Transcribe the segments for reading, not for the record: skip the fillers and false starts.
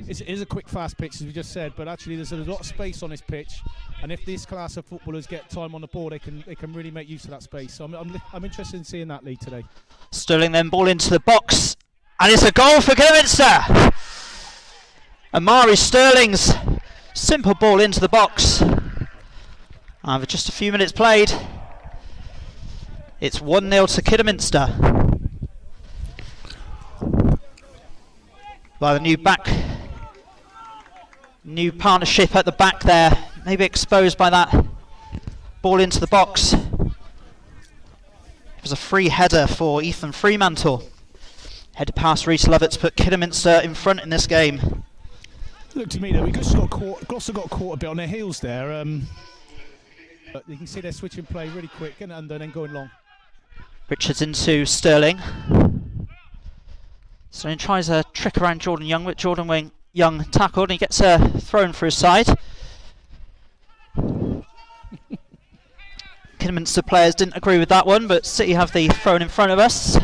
it is a quick, fast pitch, as we just said, but actually there's a lot of space on this pitch, and if this class of footballers get time on the ball, they can really make use of that space. So I'm interested in seeing that lead today. Sterling then ball into the box, and it's a goal for Kidderminster. Amari Sterling's simple ball into the box. And with just a few minutes played, it's 1-0 to Kidderminster. By the new partnership at the back there, maybe exposed by that ball into the box. It was a free header for Ethan Fremantle. Header past Reese Lovett to put Kidderminster in front in this game. Look to me though, Gloucester got caught a bit on their heels there. You can see they're switching play really quick and then going long. Richards into Sterling. Sterling tries a trick around Jordan Young, but Jordan Young tackled and he gets a thrown for his side. Kidderminster players didn't agree with that one, but City have the thrown in front of us.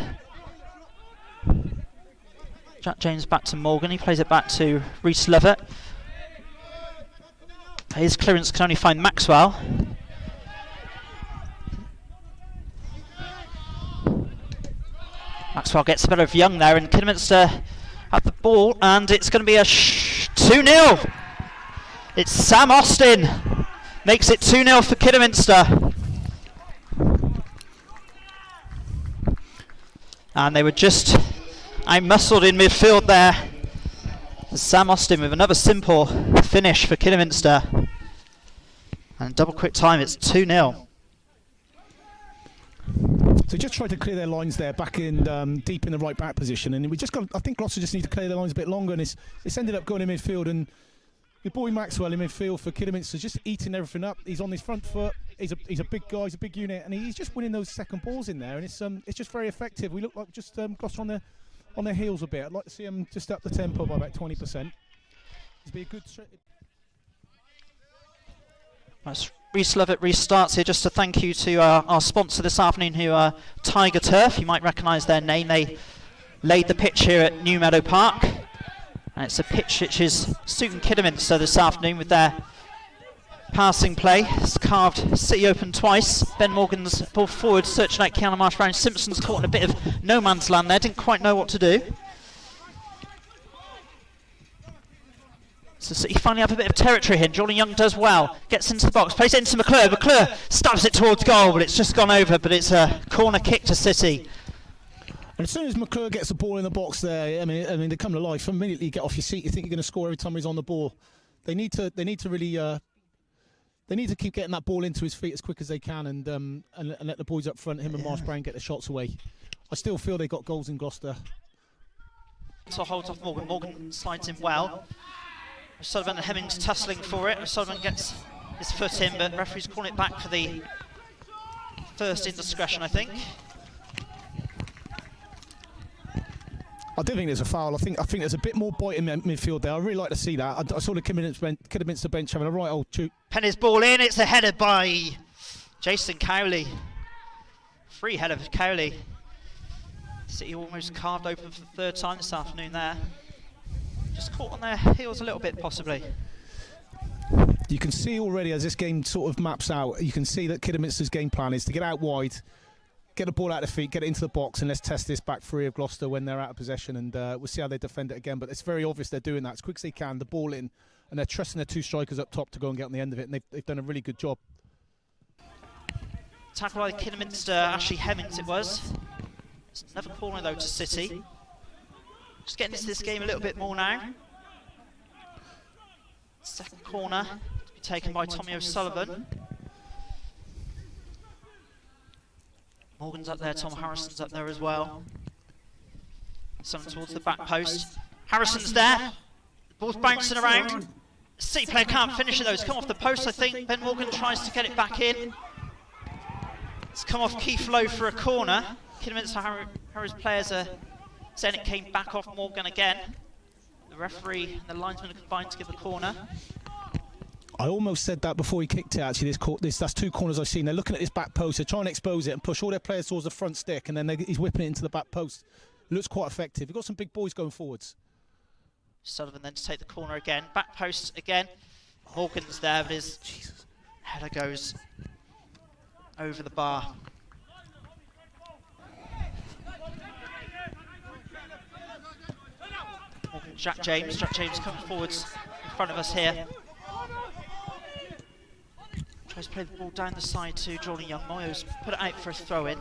Jack James back to Morgan, he plays it back to Reese Lovett. His clearance can only find Maxwell. Maxwell gets the better of Young there, and Kidderminster have the ball, and it's going to be a 2-0. It's Sam Austin makes it 2-0 for Kidderminster. And they were just out-muscled in midfield there. Sam Austin with another simple finish for Kidderminster. And double quick time, it's 2-0. So just tried to clear their lines there, back in deep in the right back position, and I think Gloucester just need to clear their lines a bit longer, and it's ended up going in midfield, and your boy Maxwell in midfield for Kidderminster just eating everything up. He's on his front foot. He's a big guy. He's a big unit, and he's just winning those second balls in there, and it's just very effective. We look like just Gloucester on their heels a bit. I'd like to see them just up the tempo by about 20%. It'd be a good. Reese Lovett restarts here. Just to thank you to our sponsor this afternoon, who are Tiger Turf. You might recognise their name. They laid the pitch here at New Meadow Park, and it's a pitch which is suiting Kidderminster this afternoon with their passing play. It's carved City open twice. Ben Morgan's ball forward, searching out Keanu Marsh-Brown. Simpson's caught in a bit of no man's land there. Didn't quite know what to do. So City finally have a bit of territory here. Jordan Young does well. Gets into the box, plays it into McClure. McClure stabs it towards goal, but it's just gone over. But it's a corner kick to City. And as soon as McClure gets the ball in the box there, I mean, they come to life. Immediately you get off your seat. You think you're going to score every time he's on the ball. They need to really. They need to keep getting that ball into his feet as quick as they can, and let the boys up front, him and Marsh-Brown, get the shots away. I still feel they got goals in Gloucester. So holds off Morgan. Morgan slides in well. Sullivan and Hemmings tussling for it. Sullivan gets his foot in, but referee's calling it back for the first indiscretion, I think. I do think there's a foul. I think there's a bit more bite in midfield there. I really like to see that. I saw the Kidderminster bench having a right old shoot. Penny's ball in. It's a header by Jason Cowley. Free header for Cowley. City almost carved open for the third time this afternoon there. Just caught on their heels a little bit, possibly. You can see already as this game sort of maps out, you can see that Kidderminster's game plan is to get out wide, get the ball out of their feet, get it into the box, and let's test this back three of Gloucester when they're out of possession, and we'll see how they defend it again. But it's very obvious they're doing that as quick as they can, the ball in, and they're trusting their two strikers up top to go and get on the end of it, and they've done a really good job. Tackle by Kidderminster, Ashley Hemmings it was. It's another corner though to City. Just getting into this game a little bit more now. Second corner to be taken by Tommy O'Sullivan. Morgan's up there, Tom Harrison's up there as well. Something towards the back post. Harrison's there. The ball's bouncing around. City player can't finish it though. It's come off the post, I think. Ben Morgan tries to get it back in. It's come off Keith Lowe for a corner. Kidderminster Harriers players are saying it came back off Morgan again. The referee and the linesman are combined to give the corner. I almost said that before he kicked it, actually. That's two corners I've seen. They're looking at this back post. They're trying to expose it and push all their players towards the front stick, and then he's whipping it into the back post. It looks quite effective. We've got some big boys going forwards. Sullivan then to take the corner again. Back post again. Morgan's there, but his header goes over the bar. Morgan, Jack James coming forwards in front of us here. Tries to play the ball down the side to Jordan Young. Moyo's put it out for a throw in.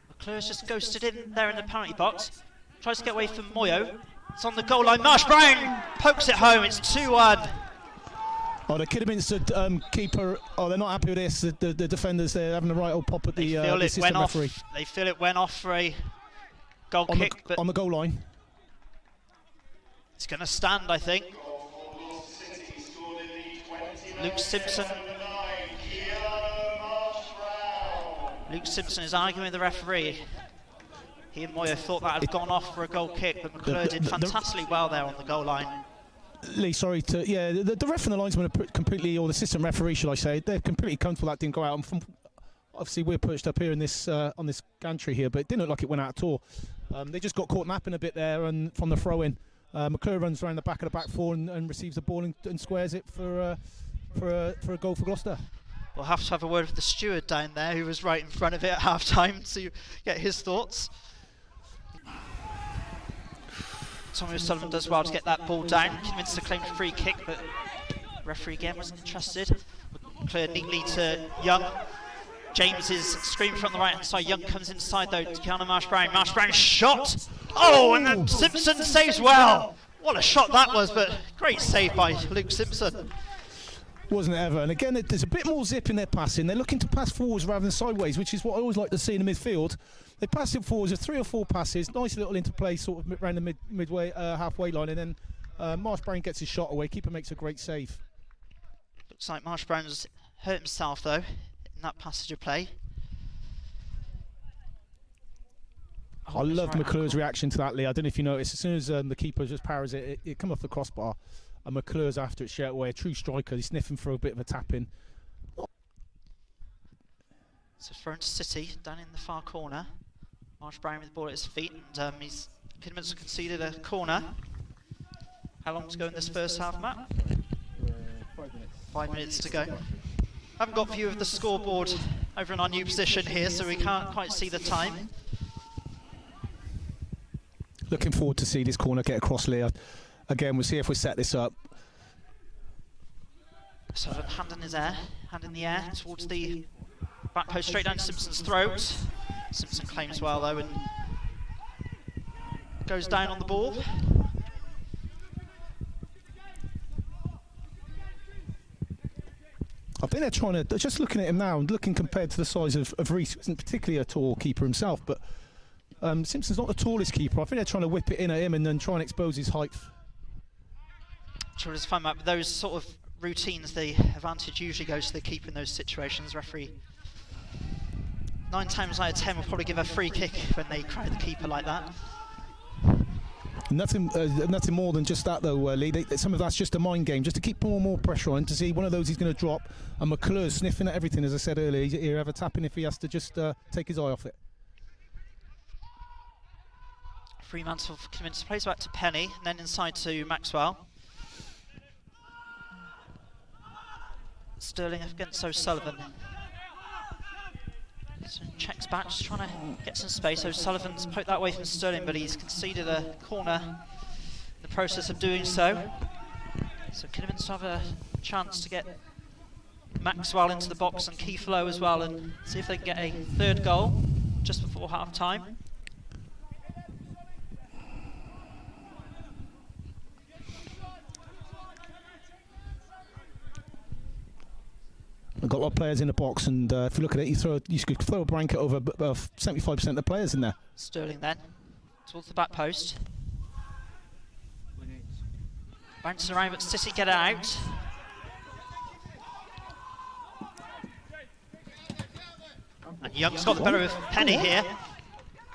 McClure's just ghosted in there in the penalty box. Tries to get away from Moyo. It's on the goal line. Marsh Brown pokes it home. It's 2-1. Oh, the Kidderminster keeper, they're not happy with this. The defenders, they're having a right old pop at the assistant referee. They feel it went off for a goal kick. On the goal line. It's going to stand, I think. Luke Simpson. Luke Simpson is arguing with the referee. He and Moyo thought that had gone off for a goal kick, but McClure did fantastically well there on the goal line. Lee, sorry to, the ref and the linesman are completely, or the assistant referee, should I say, they're completely comfortable that didn't go out. And obviously, we're perched up here in this on this gantry here, but it didn't look like it went out at all. They just got caught napping a bit there, and from the throw-in, McClure runs around the back of the back four and receives the ball and squares it for a goal for Gloucester. We'll have to have a word with the steward down there, who was right in front of it at half-time, to get his thoughts. Tommy O'Sullivan does well to get that ball down. Kidderminster claimed a free kick, but referee again wasn't interested. McClure neatly to Young. James is screaming from the right-hand side. Young comes inside though to Kiana Marsh Brown. Marsh Brown shot! Oh, and then Simpson saves well! What a shot that was, but great save by Luke Simpson. Wasn't it ever? And again, there's a bit more zip in their passing. They're looking to pass forwards rather than sideways, which is what I always like to see in the midfield. They pass it forwards with 3 or 4 passes, nice little interplay sort of around the midway, halfway line, and then Marsh Brown gets his shot away. Keeper makes a great save. Looks like Marsh Brown's hurt himself though in that passage of play. I loved McClure's reaction to that, Lee. I don't know if you noticed, as soon as the keeper just powers it, it come off the crossbar, and McClure's after it straight away. A true striker. He's sniffing for a bit of a tap in. So thrown to City down in the far corner. Marsh Brown with the ball at his feet, and Kidderminster conceded a corner. How long to go in this first half, Matt? 5 minutes. 5 minutes to go. I haven't got view of the scoreboard over in our new position here, so we can't quite see the time. Looking forward to see this corner get across, Leah. Again, we'll see if we set this up. So hand in the air towards the back post, straight down Simpson's throat. Simpson claims well though and goes down on the ball. I think they're trying to, just looking at him now, and looking compared to the size of Reece, who isn't particularly a tall keeper himself, but Simpson's not the tallest keeper. I think they're trying to whip it in at him and then try and expose his height. Sure, it's fun, Matt, but those sort of routines, the advantage usually goes to the keeper in those situations. Referee 9 times out of 10 will probably give a free kick when they crowd the keeper like that. Nothing more than just that though, Lee. Some of that's just a mind game, just to keep more and more pressure on, to see one of those he's going to drop, and McClure's sniffing at everything, as I said earlier. He'll have a tapping if he has to just take his eye off it. Fremantle for Kidderminster plays back to Penny, and then inside to Maxwell. Sterling against O'Sullivan. So checks back, just trying to get some space. O'Sullivan's poked that way from Sterling, but he's conceded a corner in the process of doing so. So Kidderminster have a chance to get Maxwell into the box and Keith Lowe as well, and see if they can get a third goal just before half time. We've got a lot of players in the box, and if you look at it, you could throw a blanket over 75% of the players in there. Sterling then, towards the back post. Bouncing around, but City get it out. And Young's got the better of Penny here.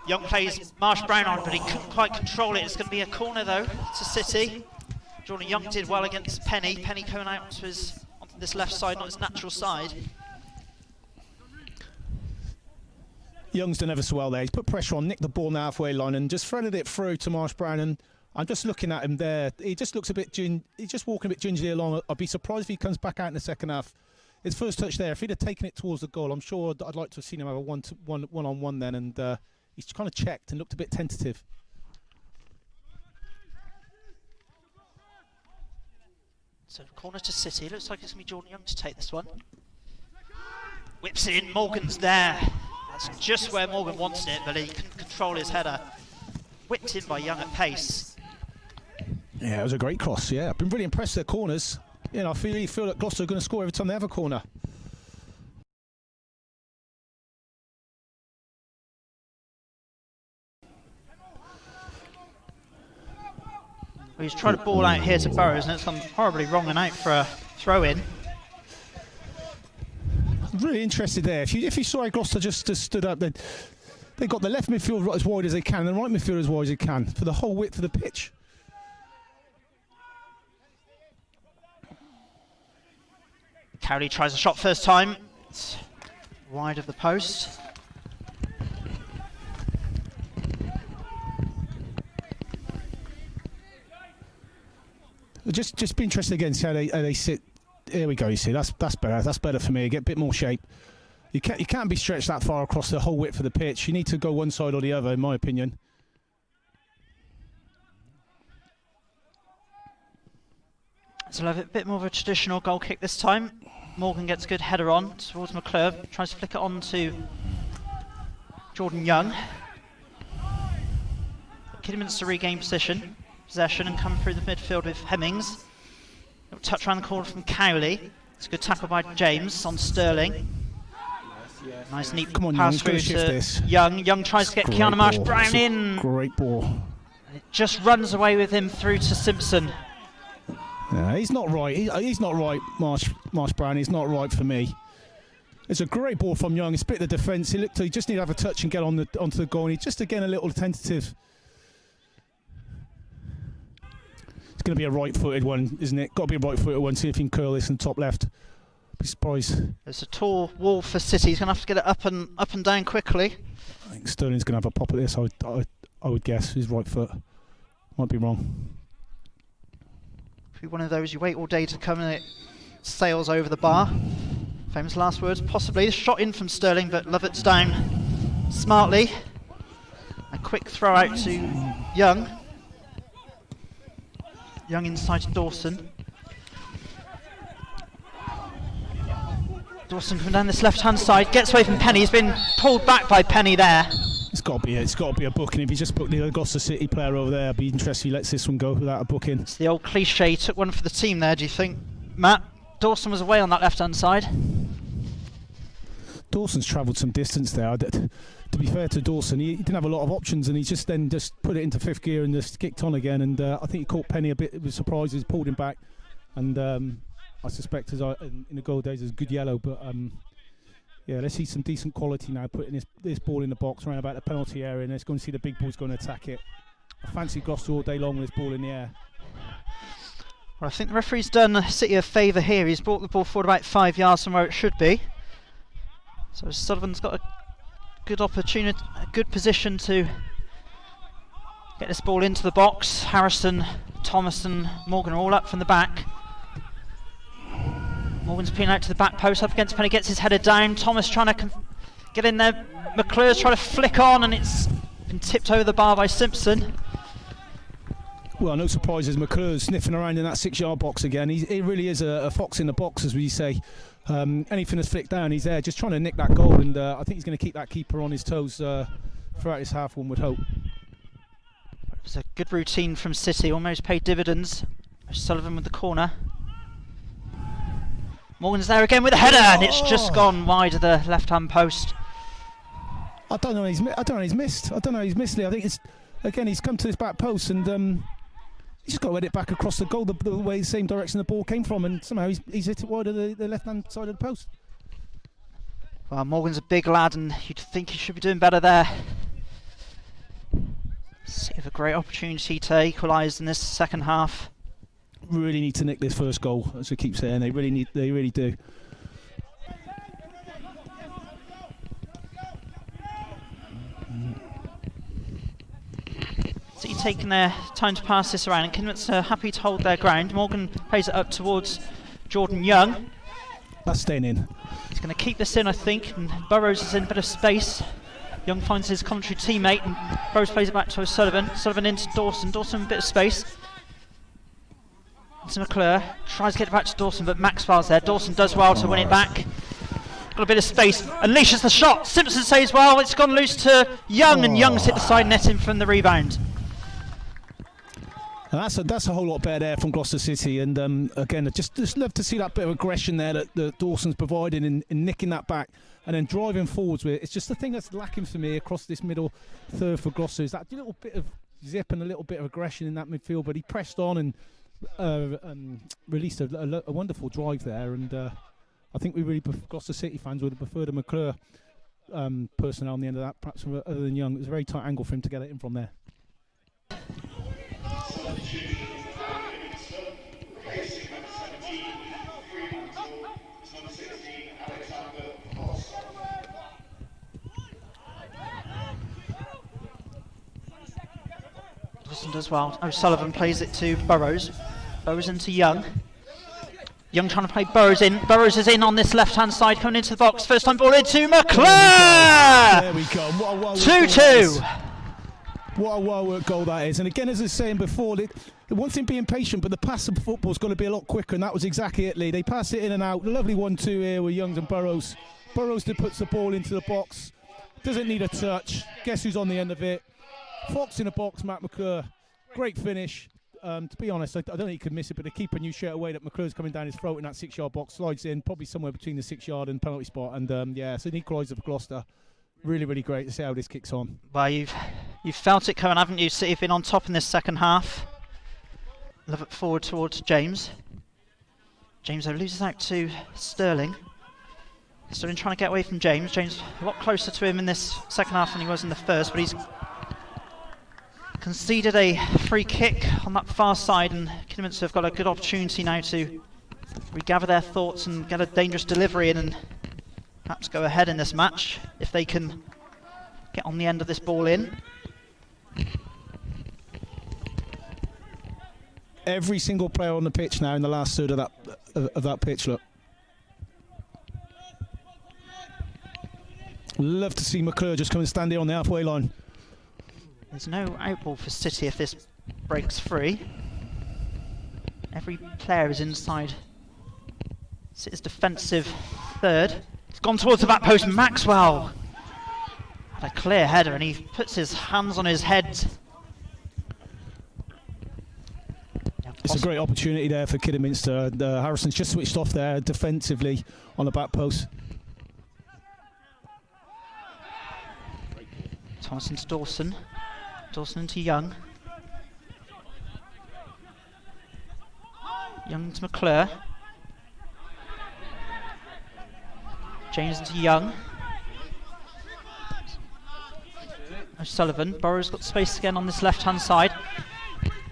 Young plays Marsh Brown on, but he couldn't quite control it. It's going to be a corner though to City. Jordan Young did well against Penny. Penny coming out to his this left side, not his natural side. Young's done ever so well there. He's put pressure on, nicked the ball on the halfway line and just threaded it through to Marsh Brown. And I'm just looking at him there. He just looks a bit he's just walking a bit gingerly along. I'd be surprised if he comes back out in the second half. His first touch there, if he'd have taken it towards the goal, I'm sure I'd like to have seen him have a one-on-one then. And he's kind of checked and looked a bit tentative. So corner to City. Looks like it's going to be Jordan Young to take this one. Whips it in. Morgan's there. That's just where Morgan wanted it, but he couldn't control his header. Whipped in by Young at pace. Yeah, it was a great cross. Yeah, I've been really impressed with their corners. You know, I feel that Gloucester are going to score every time they have a corner. Well, he's tried a ball out here to Burrows, and it's gone horribly wrong and out for a throw-in. Really interested there. If you saw how Gloucester just stood up, they got the left midfield as wide as they can, and the right midfield as wide as they can for the whole width of the pitch. Cowley tries a shot first time. It's wide of the post. Just be interested again, see how they sit. Here we go. You see, that's better. That's better for me. Get a bit more shape. You can't be stretched that far across the whole width of the pitch. You need to go one side or the other, in my opinion. So we'll have a bit more of a traditional goal kick this time. Morgan gets a good header on towards McClure. Tries to flick it on to Jordan Young. Kidderminster regain possession and come through the midfield with Hemmings. Little touch around the corner from Cowley. It's a good tackle by James on Sterling. Nice neat pass through to Young. Young tries to get Kiana Marsh Brown in. Great ball. It just runs away with him through to Simpson. Yeah, he's not right. He's not right, Marsh Brown. He's not right for me. It's a great ball from Young. He split the defence. He just need to have a touch and get onto the goal. And he's just again a little tentative. It's going to be a right-footed one, isn't it? Got to be a right-footed one. See if he can curl this in the top left. Be surprised. There's a tall wall for City. He's going to have to get it up and down quickly. I think Sterling's going to have a pop at this. I would guess his right foot. Might be wrong. One of those you wait all day to come and it sails over the bar. Famous last words, possibly. Shot in from Sterling, but Lovett's down smartly. A quick throw out to Young. Young inside to Dawson. Dawson coming down this left-hand side, gets away from Penny. He's been pulled back by Penny there. It's got to be a booking. If he just booked the Gloucester City player over there, I'd be interested if he lets this one go without a booking. It's the old cliche. He took one for the team there, do you think, Matt? Dawson was away on that left-hand side. Dawson's travelled some distance there. To be fair to Dawson, he didn't have a lot of options, and he just put it into fifth gear and just kicked on again. And I think he caught Penny a bit. It was surprised. He's pulled him back, and I suspect in the goal days is good yellow, but. Yeah, let's see some decent quality now, putting this ball in the box around about the penalty area, and let's go and see the big boys going to attack it. I fancy Gloucester all day long with this ball in the air. Well, I think the referee's done City a favour here. He's brought the ball forward about 5 yards from where it should be. So Sullivan's got a good opportunity, a good position to get this ball into the box. Harrison, Thomas and Morgan are all up from the back. Morgan's peeling out to the back post, up against Penny, gets his header down. Thomas trying to get in there. McClure's trying to flick on, and it's been tipped over the bar by Simpson. Well, no surprises. McClure's sniffing around in that 6-yard box again. He really is a fox in the box, as we say. Anything that's flicked down, he's there just trying to nick that goal, and I think he's going to keep that keeper on his toes throughout his half, one would hope. It was a good routine from City, almost paid dividends. Sullivan with the corner. Morgan's there again with a header, and it's just gone wide of the left-hand post. I don't know. He's missed. I don't know. He's missed it. I think it's again. He's come to his back post, and he's just got to head it back across the goal the way, the same direction the ball came from, and somehow he's hit it wide of the left-hand side of the post. Well, Morgan's a big lad, and you'd think he should be doing better there. See if a great opportunity to equalise in this second half. Really need to nick this first goal, as we keep saying. They really do. taking their time to pass this around, and Kidderminster happy to hold their ground. Morgan plays it up towards Jordan Young. That's staying in. He's going to keep this in, I think, and Burrows is in a bit of space. Young finds his commentary teammate, and Burrows plays it back to O'Sullivan. Sullivan into Dawson. Dawson a bit of space. Into McClure. Tries to get it back to Dawson, but Maxwell's there. Dawson does well to win it back. Got a bit of space. Unleashes the shot. Simpson says well. It's gone loose to Young, and Young's hit the side netting from the rebound. And that's a whole lot better there from Gloucester City. And again, I just love to see that bit of aggression there that Dawson's providing in nicking that back and then driving forwards with it. It's just the thing that's lacking for me across this middle third for Gloucester is that little bit of zip and a little bit of aggression in that midfield. But he pressed on and released a wonderful drive there. And I think Gloucester City fans would have preferred a McClure personnel on the end of that, perhaps other than Young. It was a very tight angle for him to get it in from there. Dawson does well. O'Sullivan plays it to Burrows. Burrows into Young. Young trying to play Burrows in. Burrows is in on this left-hand side, coming into the box. First time ball into McClure! There we go. 2-2. What a well-worked goal that is. And again, as I was saying before, one thing being patient, but the pass of football's got to be a lot quicker, and that was exactly it, Lee. They pass it in and out. A lovely 1-2 here with Youngs and Burrows. Burrows puts the ball into the box. Doesn't need a touch. Guess who's on the end of it? Fox in the box, Matt McClure. Great finish. To be honest, I don't think he could miss it, but the keeper knew straight away that McClure's coming down his throat in that 6-yard box, slides in, probably somewhere between the 6-yard and penalty spot. And yeah, it's an equaliser for Gloucester. Really, really great to see how this kicks on. Well, you've felt it coming, haven't you? City have been on top in this second half. Love it forward towards James. James, though, loses out to Sterling. Sterling trying to get away from James. James a lot closer to him in this second half than he was in the first, but he's conceded a free kick on that far side, and Kidderminster have got a good opportunity now to regather their thoughts and get a dangerous delivery in and perhaps go ahead in this match if they can get on the end of this ball in. Every single player on the pitch now in the last third of that pitch, look. Love to see McClure just come and stand here on the halfway line. There's no outball for City if this breaks free. Every player is inside City's defensive third. It's gone towards the back post. Maxwell had a clear header and he puts his hands on his head. It's a great opportunity there for Kidderminster. Harrison's just switched off there defensively on the back post. Thomas into Dawson. Dawson into Young. Young to McClure. James into Young. O'Sullivan. Burrows got space again on this left-hand side.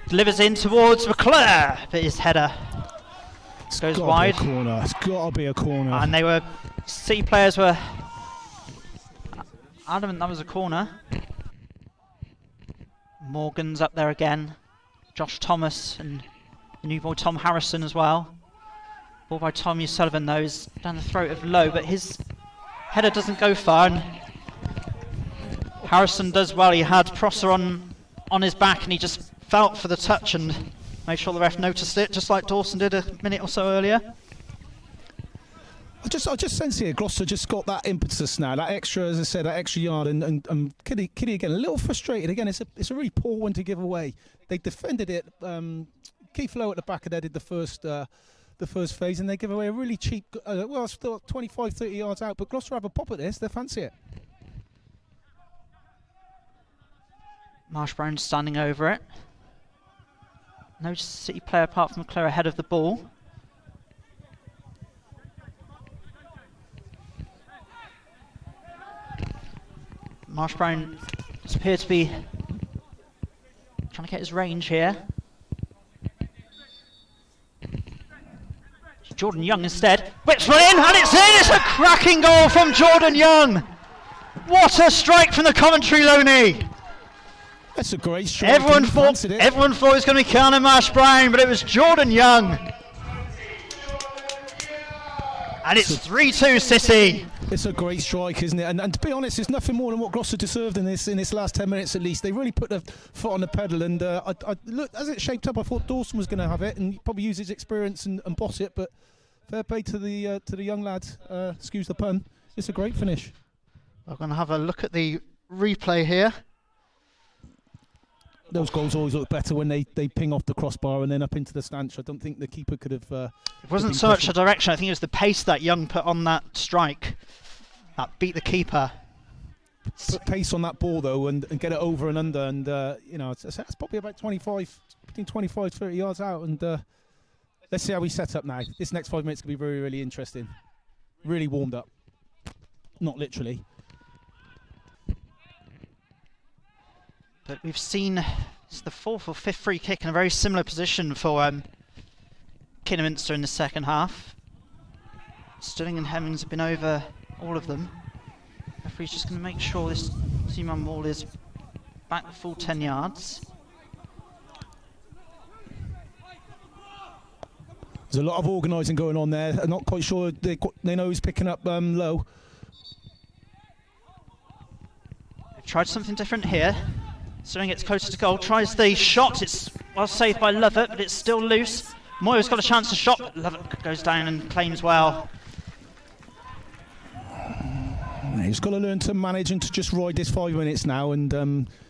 Delivers in towards McClure, but his header goes wide. It's got to be a corner. And City players were adamant that was a corner. Morgan's up there again. Josh Thomas and the new boy Tom Harrison as well. Ball by Tommy Sullivan though is down the throat of Lowe, but his header doesn't go far. And Harrison does well. He had Prosser on his back and he just felt for the touch and made sure the ref noticed it, just like Dawson did a minute or so earlier. I just sense here Gloucester just got that impetus now, that extra, as I said, that extra yard, and Kitty again a little frustrated. Again, it's a really poor one to give away. They defended it. Keith Lowe at the back of there did the first phase, and they give away a really cheap. Well, still 25, 30 yards out, but Gloucester have a pop at this. They fancy it. Marsh Brown standing over it. No City player apart from McClure ahead of the ball. Marsh Brown appears to be trying to get his range here. Jordan Young instead. Whips one in and it's in! It's a cracking goal from Jordan Young! What a strike from the commentary, Loney! That's a great strike. Everyone thought it was going to be Connor Marsh-Brown, but it was Jordan Young. And it's 3-2 City. It's a great strike, isn't it? And to be honest, it's nothing more than what Gloucester deserved in this last 10 minutes at least. They really put their foot on the pedal, and look, as it shaped up, I thought Dawson was going to have it and probably use his experience and boss it. But fair play to the young lad. Excuse the pun. It's a great finish. We're going to have a look at the replay here. Those goals always look better when they ping off the crossbar and then up into the stanch. I don't think the keeper could have... it wasn't so much the direction, I think it was the pace that Young put on that strike that beat the keeper. Put pace on that ball, though, and get it over and under. And, you know, that's probably about 25, 30 yards out. And let's see how we set up now. This next 5 minutes could be really, really interesting. Really warmed up. Not literally. But we've seen it's the fourth or fifth free kick in a very similar position for Kidderminster in the second half. Stirling and Hemmings have been over all of them. Referee's just going to make sure this two-man ball is back the full 10 yards. There's a lot of organising going on there. I'm not quite sure they know who's picking up low. They've tried something different here. Stirling gets closer to goal, tries the shot. It's well saved by Lovett, but it's still loose. Moyer's got a chance to shot, but Lovett goes down and claims well. He's got to learn to manage and to just ride this 5 minutes now. And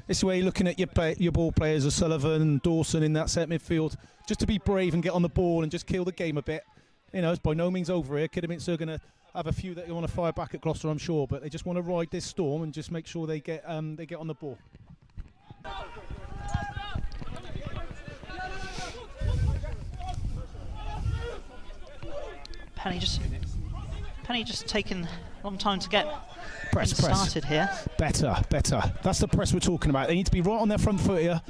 this is the way you're looking at your ball players, O'Sullivan and Dawson in that set midfield, just to be brave and get on the ball and just kill the game a bit. You know, it's by no means over here. Kidderminster are going to have a few that they want to fire back at Gloucester, I'm sure, but they just want to ride this storm and just make sure they get on the ball. Penny just taking a long time to get press started here. Better. That's the press we're talking about. They need to be right on their front foot here.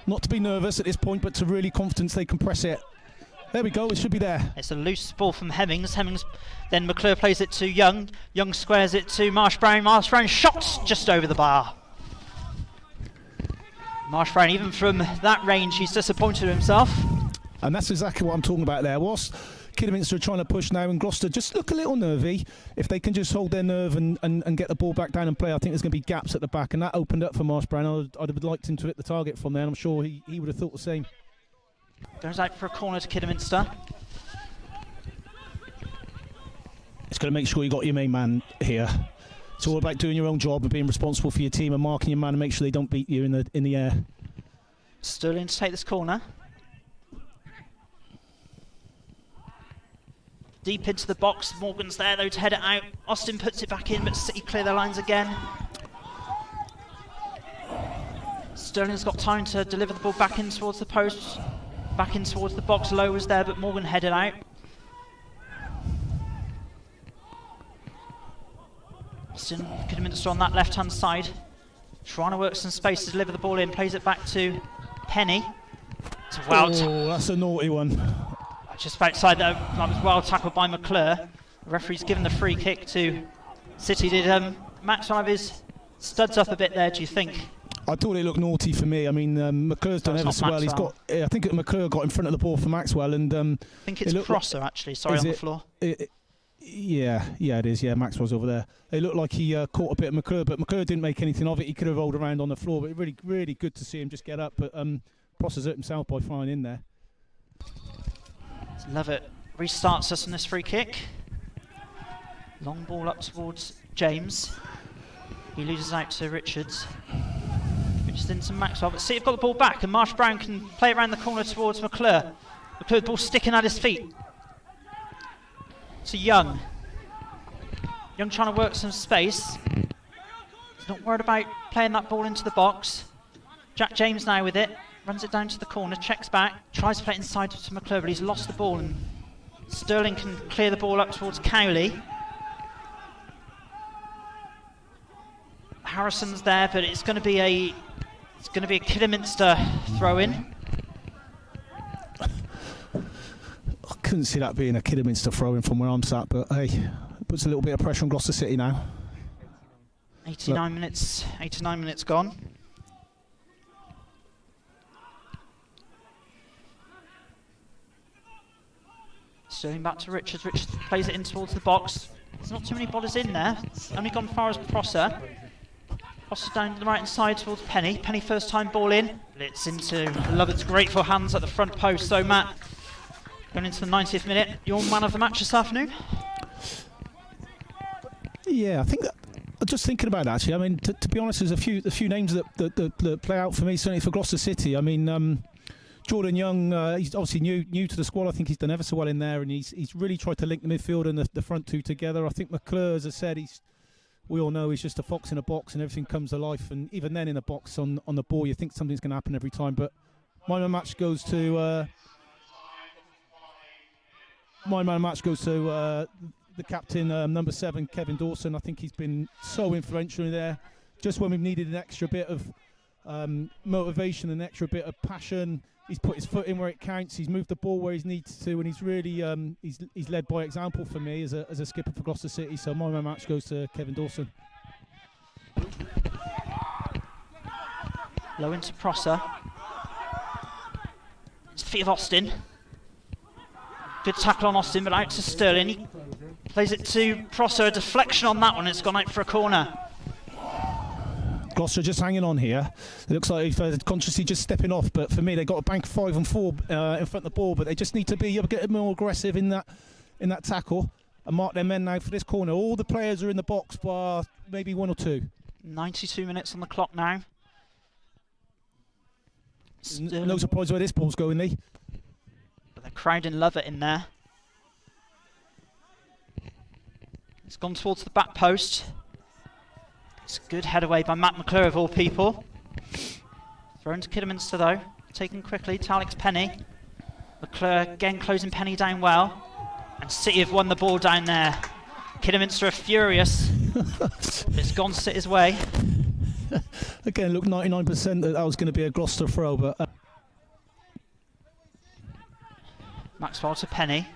Not to be nervous at this point, but to really confidence they can press it. There we go, it should be there. It's a loose ball from Hemmings. Then McClure plays it to Young. Young squares it to Marsh-Brown. Marsh-Brown shots just over the bar. Marsh-Brown, even from that range, he's disappointed with himself. And that's exactly what I'm talking about there. Whilst Kidderminster are trying to push now and Gloucester just look a little nervy, if they can just hold their nerve and get the ball back down and play, I think there's going to be gaps at the back, and that opened up for Marsh-Brown. I'd have liked him to hit the target from there, and I'm sure he would have thought the same. Goes out for a corner to Kidderminster. It's going to make sure you got your main man here. It's all about doing your own job and being responsible for your team and marking your man and make sure they don't beat you in the air. Stirling to take this corner. Deep into the box, Morgan's there though to head it out. Austin puts it back in, but City clear their lines again. Stirling's got time to deliver the ball back in towards the post, back in towards the box. Lowe was there, but Morgan headed out. Austin, Kidderminster on that left-hand side, trying to work some space to deliver the ball in. Plays it back to Penny. That's a naughty one. Just outside that was well tackled by McClure. The referee's given the free kick to City. Did Max have his studs up a bit there, do you think? I thought it looked naughty for me. I mean, McClure's done ever so well. He's got. I think McClure got in front of the ball for Maxwell, and I think it's Prosser actually. Sorry, on the floor. Yeah, it is. Yeah, Maxwell's over there. It looked like he caught a bit of McClure, but McClure didn't make anything of it. He could have rolled around on the floor, but really, really good to see him just get up. But Prosser's hurt himself by flying in there. Love it. Restarts us on this free kick. Long ball up towards James. He loses out to Richards. Richards into Maxwell, but City have got the ball back, and Marsh-Brown can play around the corner towards McClure. McClure, the ball sticking at his feet. To Young. Young trying to work some space. He's not worried about playing that ball into the box. Jack James now with it. Runs it down to the corner, checks back, tries to play it inside to McClure, but he's lost the ball, and Stirling can clear the ball up towards Cowley. Harrison's there, but it's going to be a Kidderminster throw-in. I couldn't see that being a Kidderminster throw-in from where I'm sat, but hey, it puts a little bit of pressure on Gloucester City now. 89 minutes gone. Sterling back to Richards. Richards plays it in towards the box. There's not too many bodies in there. It's only gone far as Prosser. Prosser down to the right hand side towards Penny. Penny first time ball in. Blitz into Lovett's grateful hands at the front post. So Matt, going into the 90th minute, your man of the match this afternoon? Yeah, I think that, just thinking about it actually, I mean, to be honest, there's a few names that play out for me, certainly for Gloucester City. I mean, Jordan Young, he's obviously new to the squad. I think he's done ever so well in there, and he's really tried to link the midfield and the front two together. I think McClure, as I said, we all know he's just a fox in a box, and everything comes to life. And even then, in a box on the ball, you think something's going to happen every time. But my man of the match goes to the captain, number 7, Kevin Dawson. I think he's been so influential in there. Just when we've needed an extra bit of motivation, an extra bit of passion, he's put his foot in where it counts. He's moved the ball where he needs to, and he's really he's led by example for me as a skipper for Gloucester City. So my man match goes to Kevin Dawson. Low into Prosser. It's the feet of Austin. Good tackle on Austin, but out to Sterling. He plays it to Prosser. A deflection on that one. It's gone out for a corner. Gloucester just hanging on here. It looks like they've consciously just stepping off, but for me, they've got a bank 5 and 4 in front of the ball, but they just need to be a bit more aggressive in that tackle and mark their men now for this corner. All the players are in the box, bar maybe 1 or 2. 92 minutes on the clock now. No surprise where this ball's going, Lee. But they're crowding Lovett in there. It's gone towards the back post. It's a good head away by Matt McClure of all people. Thrown to Kidderminster though. Taken quickly to Alex Penny. McClure again closing Penny down well. And City have won the ball down there. Kidderminster are furious. It's gone City's way. Again, look, 99% that was going to be a Gloucester throw, but... Maxwell to Penny.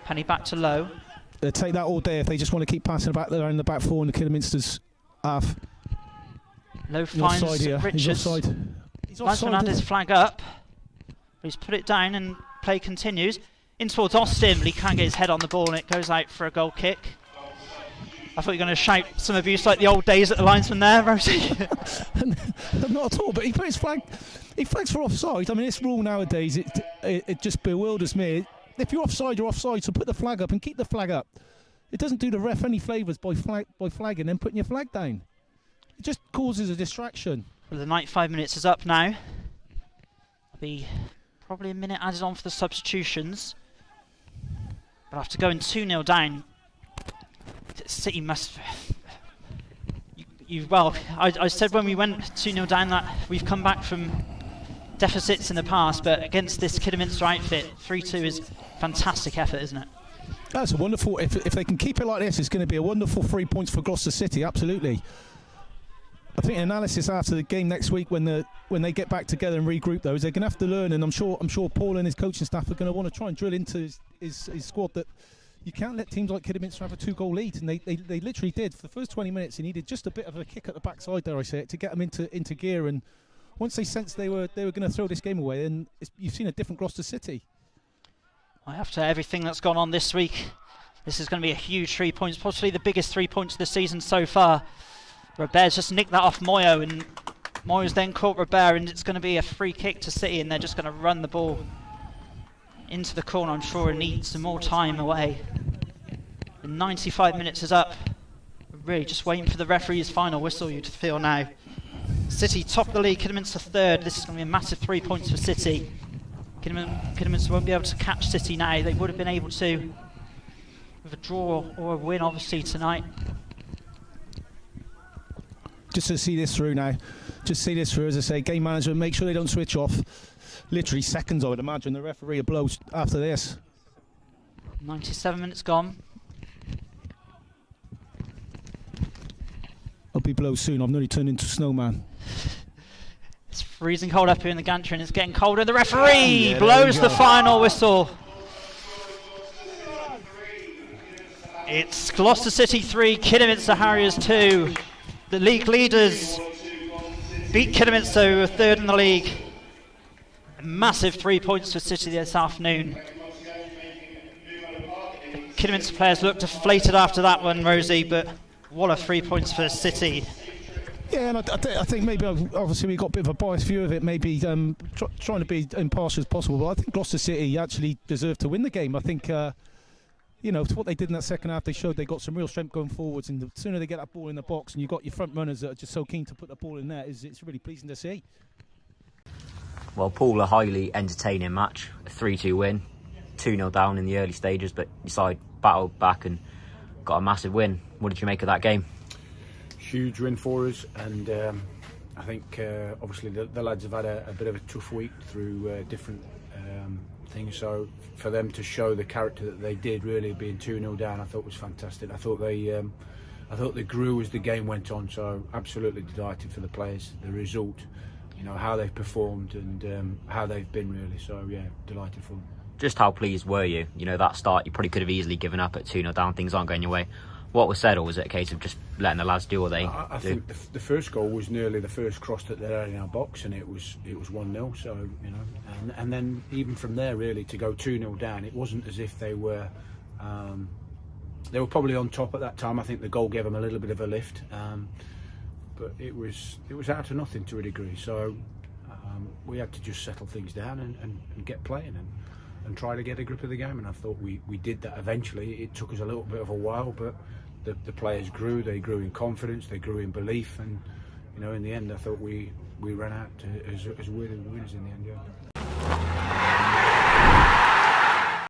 Penny back to Lowe. They'll take that all day if they just want to keep passing back there in the back 4 in the Kidderminster's half. Lowe finds Richards. He's offside. Linesman had his flag up. He's put it down and play continues. In towards Austin, but he can't get his head on the ball and it goes out for a goal kick. I thought you were going to shout some abuse like the old days at the linesman there, Rosie. Not at all, but he put his flag. He flags for offside. I mean, this rule nowadays, it just bewilders me. If you're offside, you're offside, so put the flag up and keep the flag up. It doesn't do the ref any favours by flagging and putting your flag down. It just causes a distraction. Well, the 95 minutes is up now. There'll be probably a minute added on for the substitutions. But after going 2-0 down, City must... I said when we went 2-0 down that we've come back from deficits in the past, but against this Kidderminster outfit, 3-2 is a fantastic effort, isn't it? That's a wonderful... If they can keep it like this, it's going to be a wonderful 3 points for Gloucester City, absolutely. I think analysis after the game next week, when they get back together and regroup, those they're going to have to learn, and I'm sure Paul and his coaching staff are going to want to try and drill into his squad that you can't let teams like Kidderminster have a 2-goal lead, and they literally did. For the first 20 minutes, he needed just a bit of a kick at the backside, dare I say it, to get them into gear. And once they sensed they were going to throw this game away, then you've seen a different Gloucester City. After everything that's gone on this week, this is going to be a huge 3 points, possibly the biggest 3 points of the season so far. Robert's just nicked that off Moyo, and Moyo's then caught Robert, and it's going to be a free kick to City, and they're just going to run the ball into the corner, I'm sure, and need some more time away. The 95 minutes is up. We're really just waiting for the referee's final whistle, you'd feel now. City top of the league, Kidderminster third. This is going to be a massive 3 points for City. Kidderminster won't be able to catch City now. They would have been able to with a draw or a win, obviously, tonight. Just to see this through now. Just see this through, as I say, game management, make sure they don't switch off. Literally seconds, I would imagine, the referee will blow after this. 97 minutes gone. I'll be blow soon, I've nearly turned into a snowman. It's freezing cold up here in the gantry and it's getting colder. The referee blows the final whistle. It's Gloucester City 3, Kidderminster Harriers 2. The league leaders beat Kidderminster, who are third in the league. A massive 3 points for City this afternoon. Kidderminster players look deflated after that one, Rosie, but what a 3 points for City. Yeah, and I think maybe obviously we got a bit of a biased view of it, maybe trying to be impartial as possible, but I think Gloucester City actually deserved to win the game. I think, you know, what they did in that second half, they showed they got some real strength going forwards, and the sooner they get that ball in the box and you've got your front runners that are just so keen to put the ball in there, it's really pleasing to see. Well, Paul, a highly entertaining match, a 3-2 win, 2-0 down in the early stages, but your side battled back and got a massive win. What did you make of that game? Huge win for us, and I think obviously the lads have had a bit of a tough week through different things, so for them to show the character that they did, really being 2-0 down, I thought was fantastic. I thought they grew as the game went on, so absolutely delighted for the players, the result, you know, how they've performed and how they've been, really. So yeah, delighted for them. Just how pleased were you? You know, that start, you probably could have easily given up at 2-0 down, things aren't going your way. What was said, or was it a case of just letting the lads do what they do? I think the first goal was nearly the first cross that they had in our box, and it was 1-0. So, you know, and then even from there, really, to go 2-0 down, it wasn't as if they were probably on top at that time. I think the goal gave them a little bit of a lift, but it was out to nothing to a degree. So we had to just settle things down and get playing and try to get a grip of the game, and I thought we did that eventually. It took us a little bit of a while, but the players grew. They grew in confidence, they grew in belief, and you know, in the end I thought we ran out as winners in the end. Yeah.